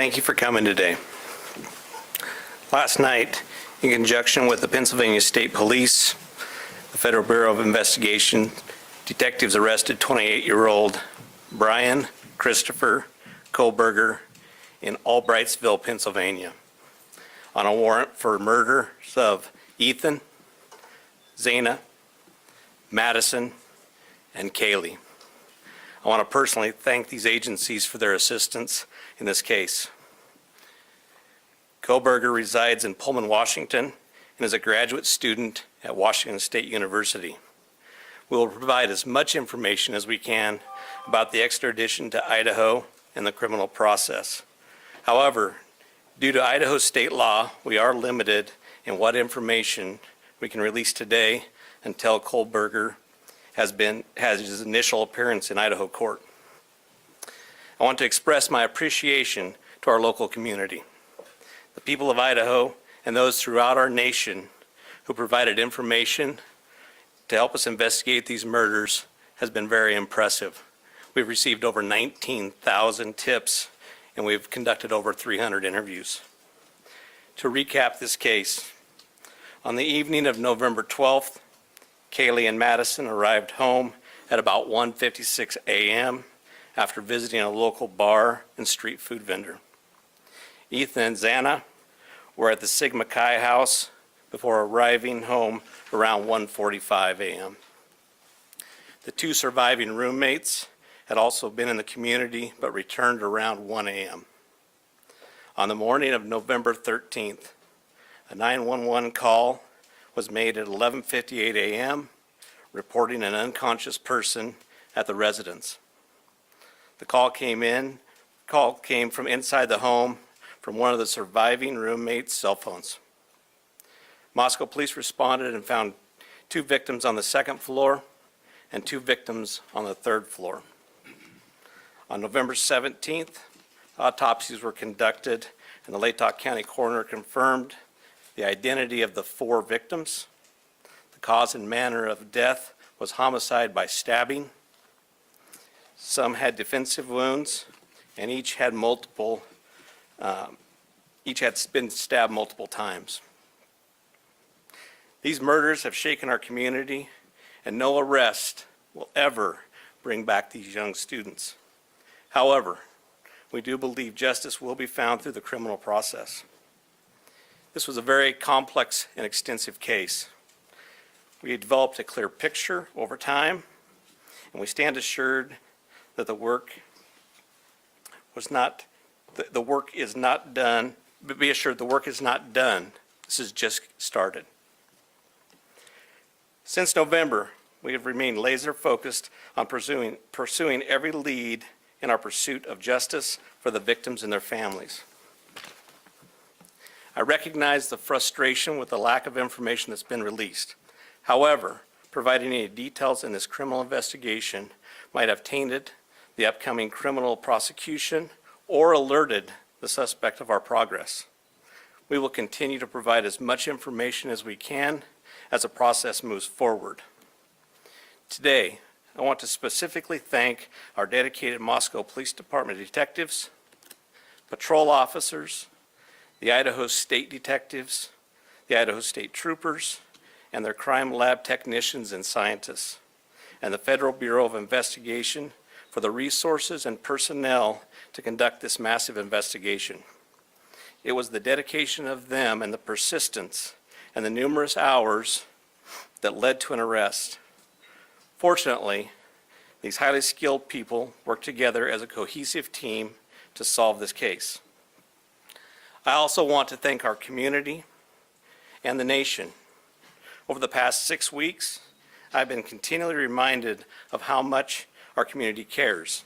Thank you for coming today. Last night, in conjunction with the Pennsylvania State Police, the Federal Bureau of Investigation, detectives arrested 28-year-old Brian Christopher Kohlberger in Albrightsville, Pennsylvania, on a warrant for murders of Ethan, Zana, Madison, and Kaylee. I want to personally thank these agencies for their assistance in this case. Kohlberger resides in Pullman, Washington, and is a graduate student at Washington State University. We will provide as much information as we can about the extradition to Idaho and the criminal process. However, due to Idaho state law, we are limited in what information we can release today until Kohlberger has his initial appearance in Idaho court. I want to express my appreciation to our local community, the people of Idaho, and those throughout our nation who provided information to help us investigate these murders has been very impressive. We've received over 19,000 tips, and we've conducted over 300 interviews. To recap this case, on the evening of November 12th, Kaylee and Madison arrived home at about 1:56 a.m. after visiting a local bar and street food vendor. Ethan and Zana were at the Sigma Chi house before arriving home around 1:45 a.m. The two surviving roommates had also been in the community but returned around 1 a.m. On the morning of November 13th, a 911 call was made at 11:58 a.m. reporting an unconscious person at the residence. The call came from inside the home from one of the surviving roommates' cell phones. Moscow police responded and found 2 victims on the 2nd floor and 2 victims on the 3rd floor. On November 17th, autopsies were conducted and the Latah County coroner confirmed the identity of the 4 victims. The cause and manner of death was homicide by stabbing. Some had defensive wounds, and each had been stabbed multiple times. These murders have shaken our community, and no arrest will ever bring back these young students. However, we do believe justice will be found through the criminal process. This was a very complex and extensive case. We developed a clear picture over time, and we stand assured that the work is not done, but be assured the work is not done. This has just started. Since November, we have remained laser focused on pursuing every lead in our pursuit of justice for the victims and their families. I recognize the frustration with the lack of information that's been released. However, providing any details in this criminal investigation might have tainted the upcoming criminal prosecution or alerted the suspect of our progress. We will continue to provide as much information as we can as the process moves forward. Today, I want to specifically thank our dedicated Moscow Police Department detectives, patrol officers, the Idaho State detectives, the Idaho State troopers, and their crime lab technicians and scientists, and the Federal Bureau of Investigation for the resources and personnel to conduct this massive investigation. It was the dedication of them and the persistence and the numerous hours that led to an arrest. Fortunately, these highly skilled people worked together as a cohesive team to solve this case. I also want to thank our community and the nation. Over the past 6 weeks, I've been continually reminded of how much our community cares.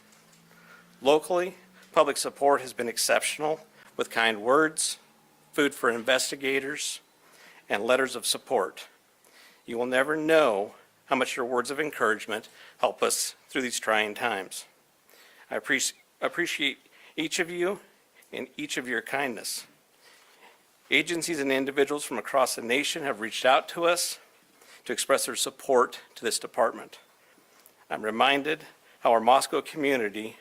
Locally, public support has been exceptional with kind words, food for investigators, and letters of support. You will never know how much your words of encouragement help us through these trying times. I appreciate each of you and each of your kindness. Agencies and individuals from across the nation have reached out to us to express their support to this department. I'm reminded how our Moscow community,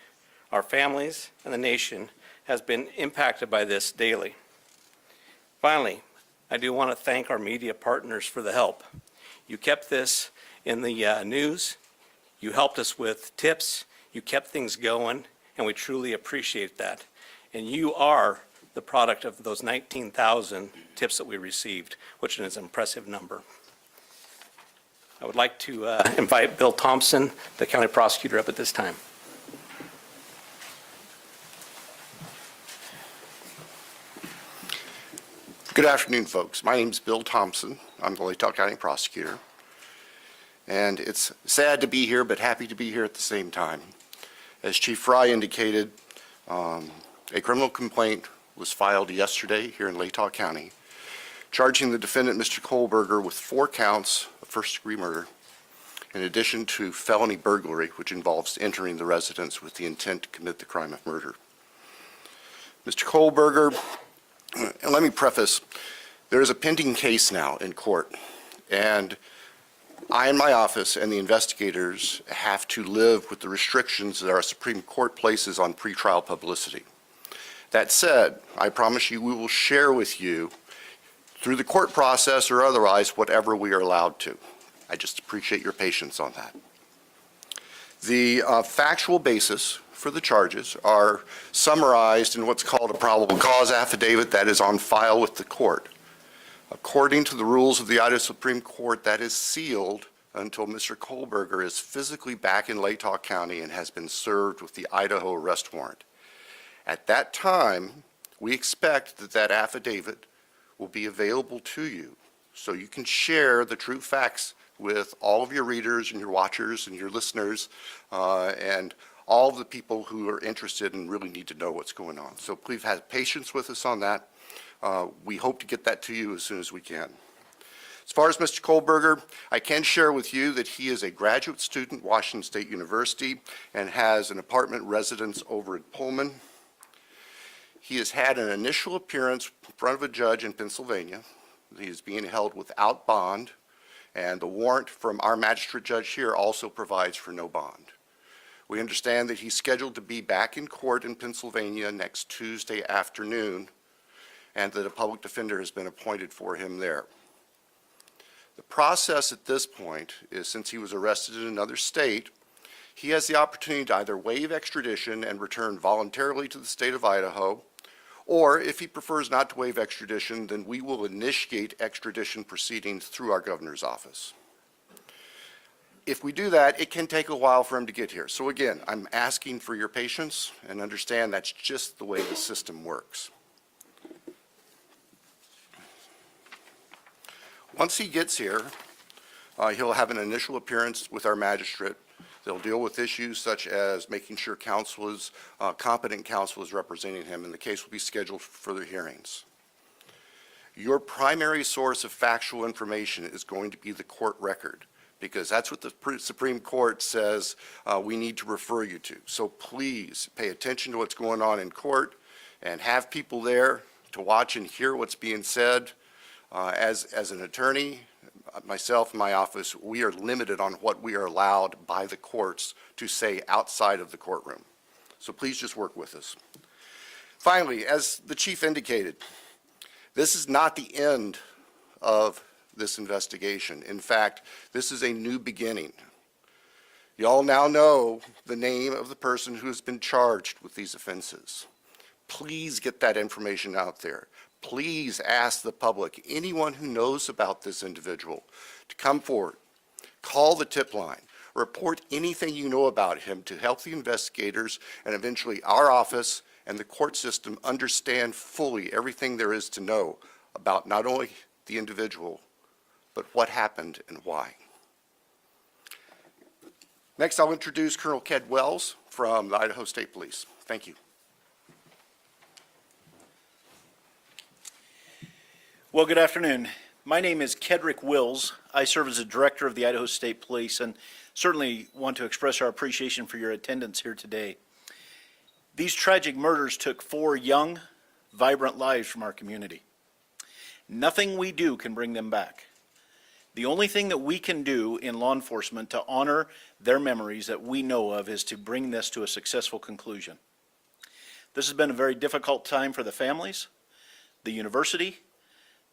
our families, and the nation has been impacted by this daily. Finally, I do want to thank our media partners for the help. You kept this in the news, you helped us with tips, you kept things going, and we truly appreciate that. And you are the product of those 19,000 tips that we received, which is an impressive number. I would like to invite Bill Thompson, the county prosecutor, up at this time. Good afternoon, folks. My name is Bill Thompson. I'm the Latah County prosecutor. And it's sad to be here, but happy to be here at the same time. As Chief Fry indicated, a criminal complaint was filed yesterday here in Latah County, charging the defendant, Mr. Kohlberger, with 4 counts of first-degree murder, in addition to felony burglary, which involves entering the residence with the intent to commit the crime of murder. Mr. Kohlberger, and let me preface, there is a pending case now in court, and I and my office and the investigators have to live with the restrictions that our Supreme Court places on pretrial publicity. That said, I promise you we will share with you, through the court process or otherwise, whatever we are allowed to. I just appreciate your patience on that. The factual basis for the charges are summarized in what's called a probable cause affidavit that is on file with the court. According to the rules of the Idaho Supreme Court, that is sealed until Mr. Kohlberger is physically back in Latah County and has been served with the Idaho arrest warrant. At that time, we expect that that affidavit will be available to you so you can share the true facts with all of your readers and your watchers and your listeners and all of the people who are interested and really need to know what's going on. So please have patience with us on that. We hope to get that to you as soon as we can. As far as Mr. Kohlberger, I can share with you that he is a graduate student at Washington State University and has an apartment residence over at Pullman. He has had an initial appearance in front of a judge in Pennsylvania. He is being held without bond, and the warrant from our magistrate judge here also provides for no bond. We understand that he's scheduled to be back in court in Pennsylvania next Tuesday afternoon, and that a public defender has been appointed for him there. The process at this point is, since he was arrested in another state, he has the opportunity to either waive extradition and return voluntarily to the state of Idaho, or if he prefers not to waive extradition, then we will initiate extradition proceedings through our governor's office. If we do that, it can take a while for him to get here. So again, I'm asking for your patience and understand that's just the way the system works. Once he gets here, he'll have an initial appearance with our magistrate. They'll deal with issues such as making sure counsel is, competent counsel is representing him, and the case will be scheduled for further hearings. Your primary source of factual information is going to be the court record, because that's what the Supreme Court says we need to refer you to. So please pay attention to what's going on in court and have people there to watch and hear what's being said. As an attorney, myself and my office, we are limited on what we are allowed by the courts to say outside of the courtroom. So please just work with us. Finally, as the chief indicated, this is not the end of this investigation. In fact, this is a new beginning. You all now know the name of the person who has been charged with these offenses. Please get that information out there. Please ask the public, anyone who knows about this individual, to come forward, call the tip line, report anything you know about him to help the investigators and eventually our office and the court system understand fully everything there is to know about not only the individual, but what happened and why. Next, I'll introduce Colonel Ked Wells from the Idaho State Police. Thank you. Well, good afternoon. My name is Kedrick Wills. I serve as the director of the Idaho State Police and certainly want to express our appreciation for your attendance here today. These tragic murders took 4 young, vibrant lives from our community. Nothing we do can bring them back. The only thing that we can do in law enforcement to honor their memories that we know of is to bring this to a successful conclusion. This has been a very difficult time for the families, the university,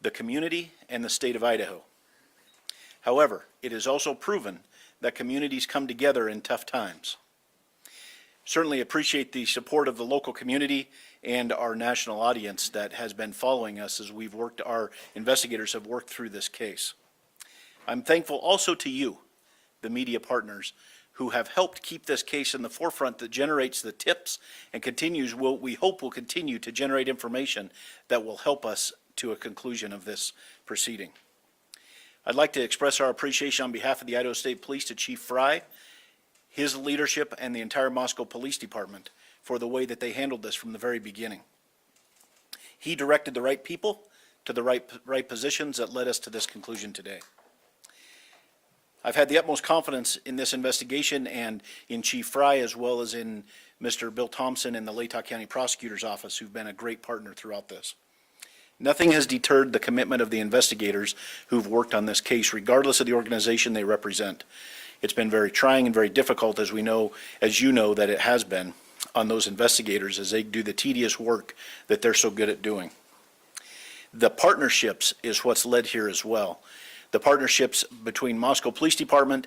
the community, and the state of Idaho. However, it is also proven that communities come together in tough times. Certainly appreciate the support of the local community and our national audience that has been following us as our investigators have worked through this case. I'm thankful also to you, the media partners, who have helped keep this case in the forefront that generates the tips and we hope will continue to generate information that will help us to a conclusion of this proceeding. I'd like to express our appreciation on behalf of the Idaho State Police to Chief Fry, his leadership, and the entire Moscow Police Department for the way that they handled this from the very beginning. He directed the right people to the right positions that led us to this conclusion today. I've had the utmost confidence in this investigation and in Chief Fry, as well as in Mr. Bill Thompson and the Latah County Prosecutor's Office, who've been a great partner throughout this. Nothing has deterred the commitment of the investigators who've worked on this case, regardless of the organization they represent. It's been very trying and very difficult, as you know, that it has been on those investigators as they do the tedious work that they're so good at doing. The partnerships is what's led here as well. The partnerships between Moscow Police Department,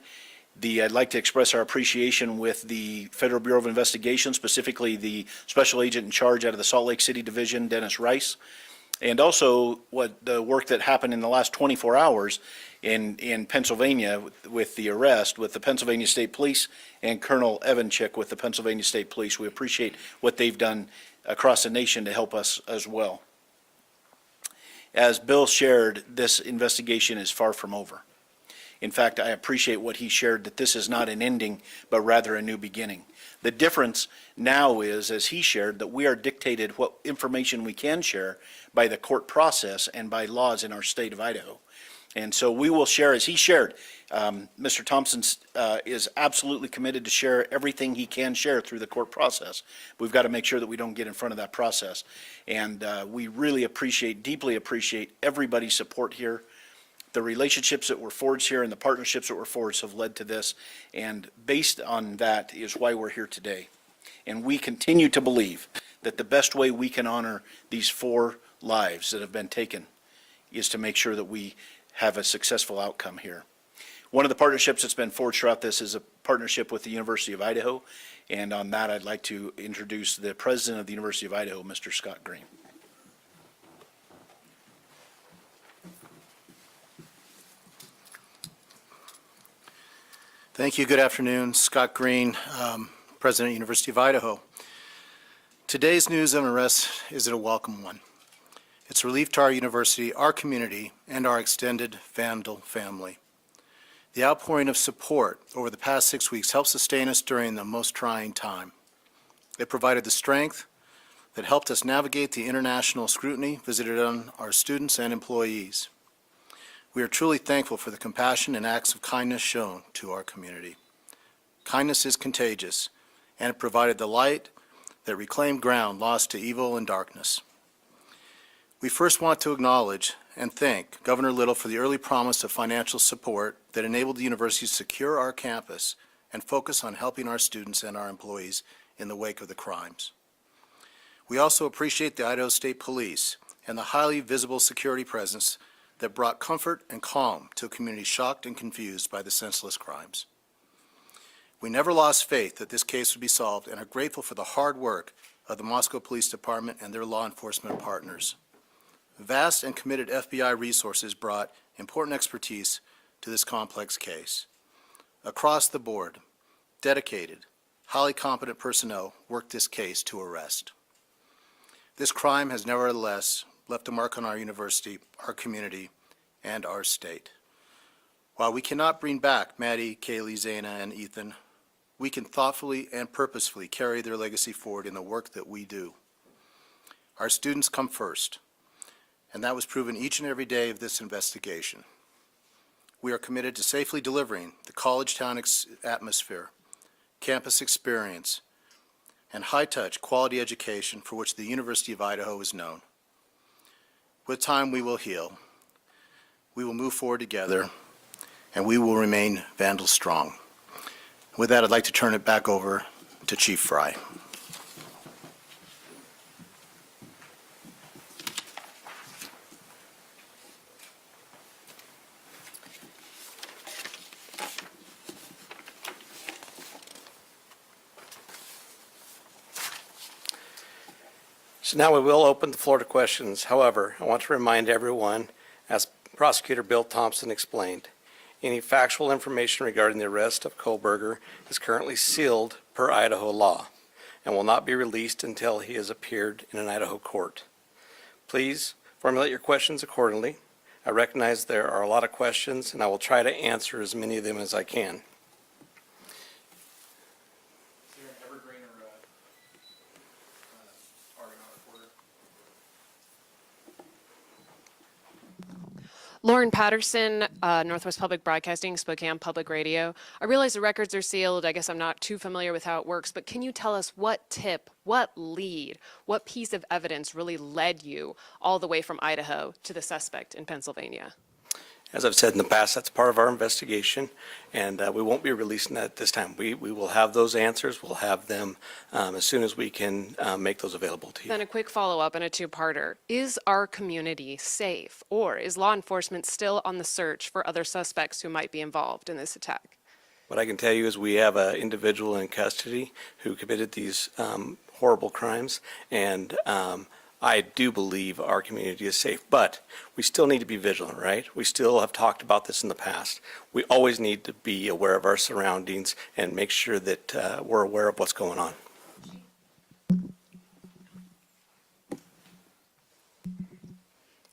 I'd like to express our appreciation with the Federal Bureau of Investigation, specifically the Special Agent in charge out of the Salt Lake City Division, Dennis Rice, and also the work that happened in the last 24 hours in Pennsylvania with the arrest with the Pennsylvania State Police and Colonel Evanchik with the Pennsylvania State Police. We appreciate what they've done across the nation to help us as well. As Bill shared, this investigation is far from over. In fact, I appreciate what he shared, that this is not an ending, but rather a new beginning. The difference now is, as he shared, that we are dictated what information we can share by the court process and by laws in our state of Idaho. And so we will share, as he shared, Mr. Thompson is absolutely committed to share everything he can share through the court process. We've got to make sure that we don't get in front of that process. And we really deeply appreciate everybody's support here. The relationships that were forged here and the partnerships that were forged have led to this. And based on that is why we're here today. And we continue to believe that the best way we can honor these 4 lives that have been taken is to make sure that we have a successful outcome here. One of the partnerships that's been forged throughout this is a partnership with the University of Idaho, and on that I'd like to introduce the president of the University of Idaho, Mr. Scott Green. Thank you. Good afternoon. Scott Green, President of the University of Idaho. Today's news and arrest is a welcome one. It's a relief to our university, our community, and our extended Vandal family. The outpouring of support over the past 6 weeks helped sustain us during the most trying time. It provided the strength that helped us navigate the international scrutiny visited on our students and employees. We are truly thankful for the compassion and acts of kindness shown to our community. Kindness is contagious, and it provided the light that reclaimed ground lost to evil and darkness. We first want to acknowledge and thank Governor Little for the early promise of financial support that enabled the university to secure our campus and focus on helping our students and our employees in the wake of the crimes. We also appreciate the Idaho State Police and the highly visible security presence that brought comfort and calm to a community shocked and confused by the senseless crimes. We never lost faith that this case would be solved and are grateful for the hard work of the Moscow Police Department and their law enforcement partners. Vast and committed FBI resources brought important expertise to this complex case. Across the board, dedicated, highly competent personnel worked this case to arrest. This crime has nevertheless left a mark on our university, our community, and our state. While we cannot bring back Maddie, Kaylee, Zaina, and Ethan, we can thoughtfully and purposefully carry their legacy forward in the work that we do. Our students come first, and that was proven each and every day of this investigation. We are committed to safely delivering the college town atmosphere, campus experience, and high-touch quality education for which the University of Idaho is known. With time, we will heal. We will move forward together, and we will remain Vandal strong. With that, I'd like to turn it back over to Chief Fry. So now we will open the floor to questions. However, I want to remind everyone, as Prosecutor Bill Thompson explained, any factual information regarding the arrest of Kohlberger is currently sealed per Idaho law and will not be released until he has appeared in an Idaho court. Please formulate your questions accordingly. I recognize there are a lot of questions, and I will try to answer as many of them as I can. Is there an evergreen or Argonaut reporter? Lauren Patterson, Northwest Public Broadcasting, Spokane Public Radio. I realize the records are sealed. I guess I'm not too familiar with how it works, but can you tell us what tip, what lead, what piece of evidence really led you all the way from Idaho to the suspect in Pennsylvania? As I've said in the past, that's part of our investigation, and we won't be releasing that at this time. We will have those answers. We'll have them as soon as we can make those available to you. Then a quick follow-up and a two-parter. Is our community safe, or is law enforcement still on the search for other suspects who might be involved in this attack? What I can tell you is we have an individual in custody who committed these horrible crimes, and I do believe our community is safe, but we still need to be vigilant, right? We still have talked about this in the past. We always need to be aware of our surroundings and make sure that we're aware of what's going on.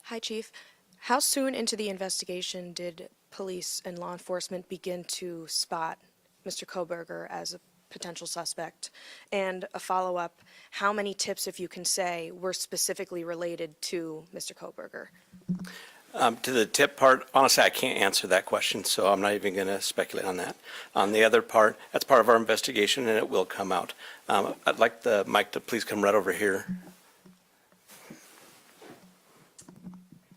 Hi, Chief. How soon into the investigation did police and law enforcement begin to spot Mr. Kohlberger as a potential suspect? And a follow-up, how many tips, if you can say, were specifically related to Mr. Kohlberger? To the tip part, honestly, I can't answer that question, so I'm not even going to speculate on that. On the other part, that's part of our investigation, and it will come out. I'd like the mic to please come right over here.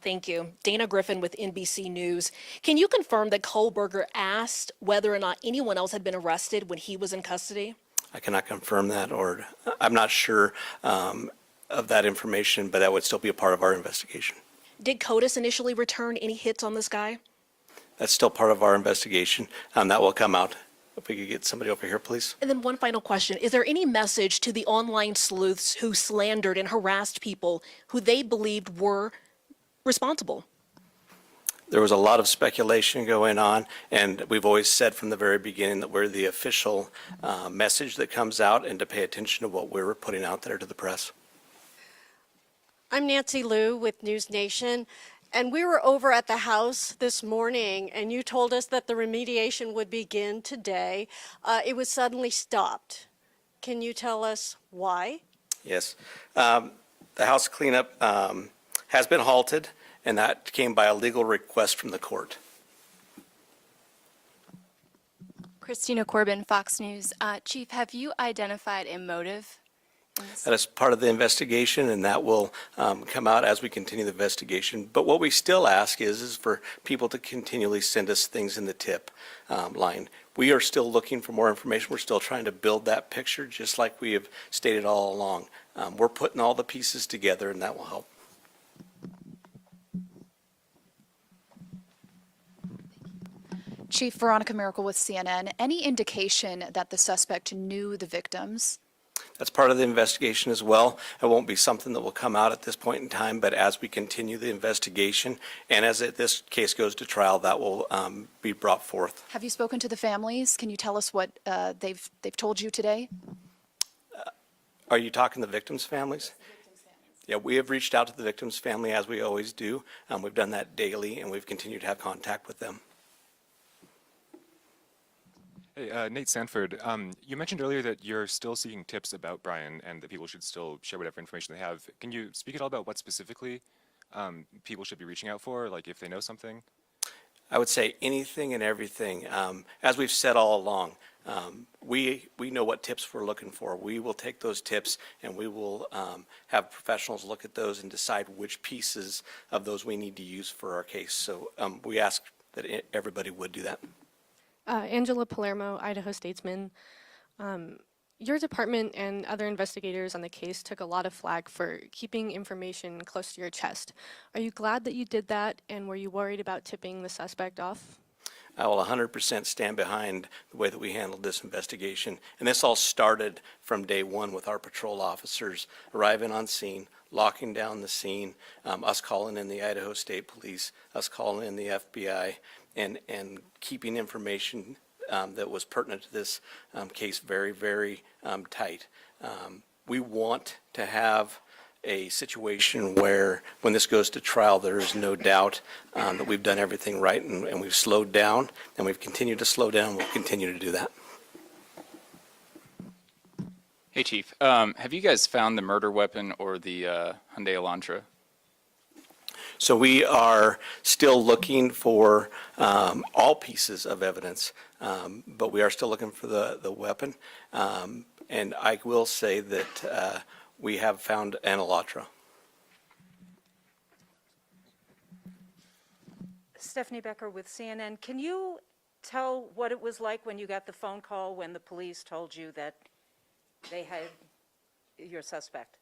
Thank you. Dana Griffin with NBC News. Can you confirm that Kohlberger asked whether or not anyone else had been arrested when he was in custody? I cannot confirm that, or I'm not sure of that information, but that would still be a part of our investigation. Did CODIS initially return any hits on this guy? That's still part of our investigation. That will come out. If we could get somebody over here, please. And then one final question. Is there any message to the online sleuths who slandered and harassed people who they believed were responsible? There was a lot of speculation going on, and we've always said from the very beginning that we're the official message that comes out, and to pay attention to what we're putting out there to the press. I'm Nancy Liu with News Nation, and we were over at the house this morning, and you told us that the remediation would begin today. It was suddenly stopped. Can you tell us why? Yes. The house cleanup has been halted, and that came by a legal request from the court. Christina Corbin, Fox News. Chief, have you identified a motive in this? That is part of the investigation, and that will come out as we continue the investigation. But what we still ask is for people to continually send us things in the tip line. We are still looking for more information. We're still trying to build that picture, just like we have stated all along. We're putting all the pieces together, and that will help. Chief Veronica Miracle with CNN. Any indication that the suspect knew the victims? That's part of the investigation as well. It won't be something that will come out at this point in time, but as we continue the investigation and as this case goes to trial, that will be brought forth. Have you spoken to the families? Can you tell us what they've told you today? Are you talking the victims' families? Yeah, we have reached out to the victims' family as we always do. We've done that daily, and we've continued to have contact with them. Hey, Nate Sanford, you mentioned earlier that you're still seeking tips about Brian and that people should still share whatever information they have. Can you speak at all about what specifically people should be reaching out for, like if they know something? I would say anything and everything. As we've said all along, we know what tips we're looking for. We will take those tips and we will have professionals look at those and decide which pieces of those we need to use for our case. So we ask that everybody would do that. Angela Palermo, Idaho Statesman. Your department and other investigators on the case took a lot of flack for keeping information close to your chest. Are you glad that you did that, and were you worried about tipping the suspect off? I will 100% stand behind the way that we handled this investigation. And this all started from day one with our patrol officers arriving on scene, locking down the scene, us calling in the Idaho State Police, us calling in the FBI, and keeping information that was pertinent to this case very, very tight. We want to have a situation where, when this goes to trial, there is no doubt that we've done everything right, and we've slowed down, and we've continued to slow down. We'll continue to do that. Hey, Chief. Have you guys found the murder weapon or the Hyundai Elantra? So we are still looking for all pieces of evidence, but we are still looking for the weapon. And I will say that we have found an Elantra. Stephanie Becker with CNN. Can you tell what it was like when you got the phone call when the police told you that they had your suspect?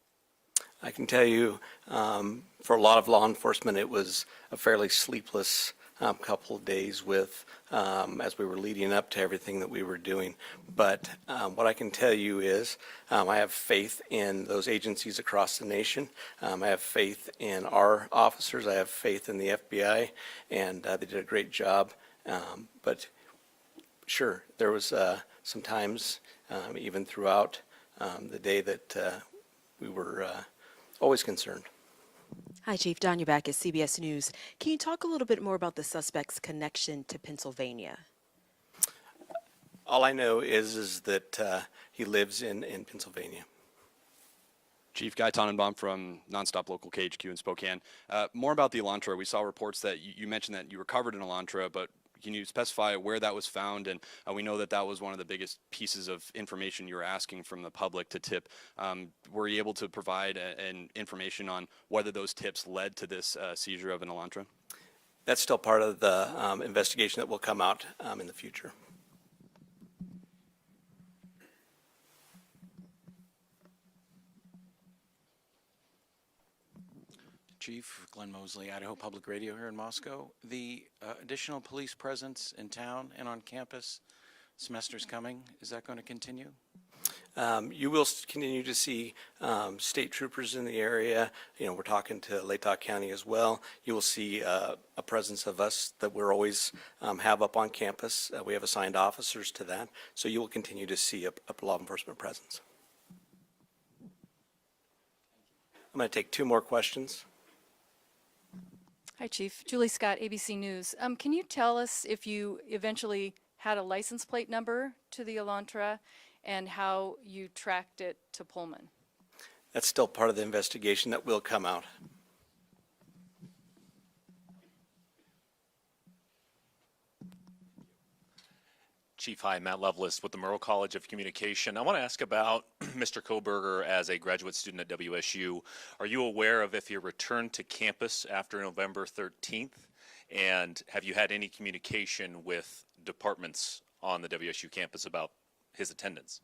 I can tell you, for a lot of law enforcement, it was a fairly sleepless couple of days with, as we were leading up to everything that we were doing. But what I can tell you is I have faith in those agencies across the nation. I have faith in our officers. I have faith in the FBI, and they did a great job. But sure, there was some times, even throughout the day, that we were always concerned. Hi, Chief. Danya back at CBS News. Can you talk a little bit more about the suspect's connection to Pennsylvania? All I know is that he lives in Pennsylvania. Chief Guy Tannenbaum from Nonstop Local KHQ in Spokane. More about the Elantra. We saw reports that you mentioned that you recovered an Elantra, but can you specify where that was found? And we know that that was one of the biggest pieces of information you were asking from the public to tip. Were you able to provide an information on whether those tips led to this seizure of an Elantra? That's still part of the investigation that will come out in the future. Chief Glenn Mosley, Idaho Public Radio here in Moscow. The additional police presence in town and on campus, semester's coming. Is that going to continue? You will continue to see state troopers in the area. You know, we're talking to Latah County as well. You will see a presence of us that we're always have up on campus. We have assigned officers to that. So you will continue to see a law enforcement presence. I'm going to take two more questions. Hi, Chief. Julie Scott, ABC News. Can you tell us if you eventually had a license plate number to the Elantra and how you tracked it to Pullman? That's still part of the investigation that will come out. Chief, hi, Matt Lovelace with the Murrow College of Communication. I want to ask about Mr. Koberger as a graduate student at WSU. Are you aware of if he returned to campus after November 13th? And have you had any communication with departments on the WSU campus about his attendance?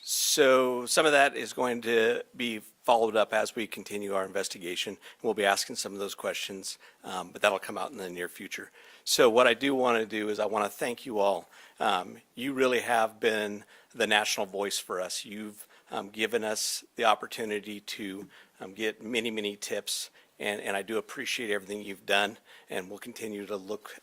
So some of that is going to be followed up as we continue our investigation. We'll be asking some of those questions, but that'll come out in the near future. So what I do want to do is I want to thank you all. You really have been the national voice for us. You've given us the opportunity to get many, many tips, and I do appreciate everything you've done, and we'll continue to look